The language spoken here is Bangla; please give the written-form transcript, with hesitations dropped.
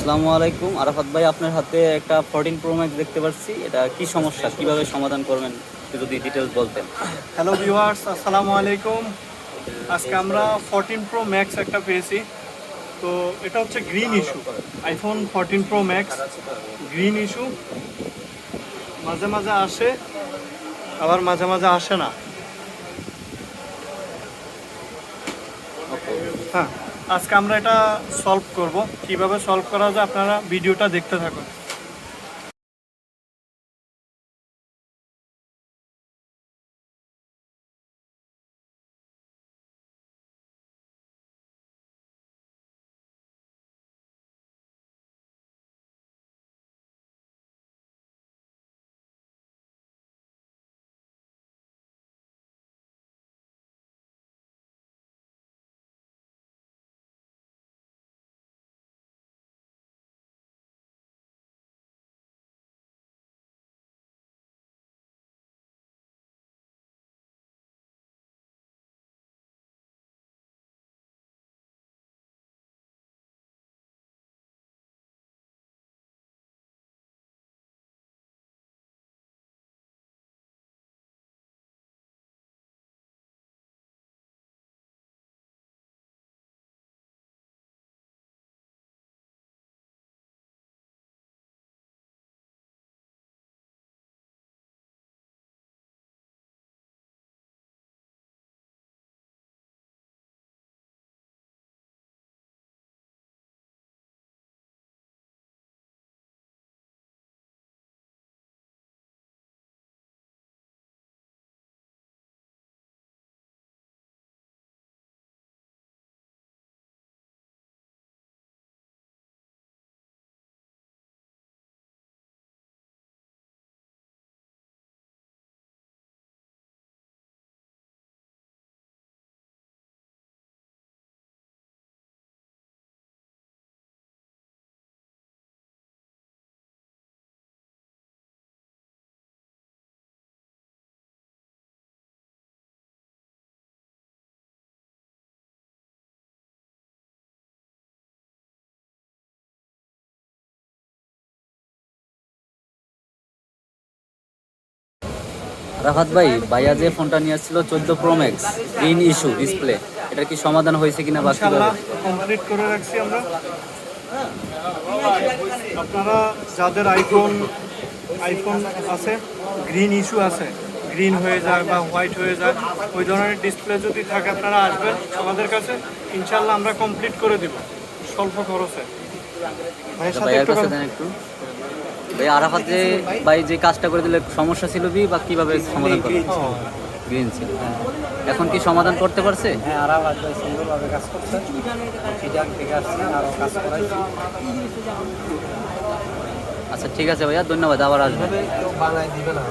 আসসালামু আলাইকুম আরাফাত ভাই, আপনার হাতে একটা 14 প্রো ম্যাক্স দেখতে পাচ্ছি। এটা কি সমস্যা, কিভাবে সমাধান করবেন একটু যদি ডিটেলস বলতেন। হ্যালো ভিউয়ার্স, আসসালামু আলাইকুম। আজকে আমরা 14 প্রো ম্যাক্স একটা পেয়েছি। তো এটা হচ্ছে green issue, iPhone 14 pro max green issue. মাঝে মাঝে আসে, আবার মাঝে মাঝে আসে না। হ্যাঁ, আজকে আমরা এটা সলভ করব। কিভাবে সলভ করা যায় আপনারা ভিডিওটা দেখতে থাকুন। আরাফাত ভাই, ভাইয়া যে ফোনটা নিয়ে আসছিল 14 pro max green issue display, এটা কি সমাধান হয়েছে কিনা বা কিভাবে? ইনশাআল্লাহ কমপ্লিট করে রাখছি আমরা। আপনারা যাদের আইফোন আইফোন আছে, গ্রিন ইস্যু আছে, গ্রিন হয়ে যায় বা হোয়াইট হয়ে যায়, ওই ধরনের ডিসপ্লে যদি থাকে আপনারা আসবেন আমাদের কাছে। ইনশাল্লাহ আমরা কমপ্লিট করে দিব স্বল্প খরচে। ভাইয়ের সাথে ভাইয়ার একটু কাছে দেন একটু। ভাই আরাফাত যে ভাই যে কাজটা করে দিলে সমস্যা ছিল বা কিভাবে সমাধান করবে? গ্রিন ছিল, হ্যাঁ। এখন কি সমাধান করতে পারছে? হ্যাঁ, আর আবার সুন্দরভাবে কাজ করছে। চিটাং থেকে আসছি, আরও কাজ করাইছি। আচ্ছা ঠিক আছে ভাইয়া, ধন্যবাদ, আবার আসবেন। কেউ বানাই দিবে না।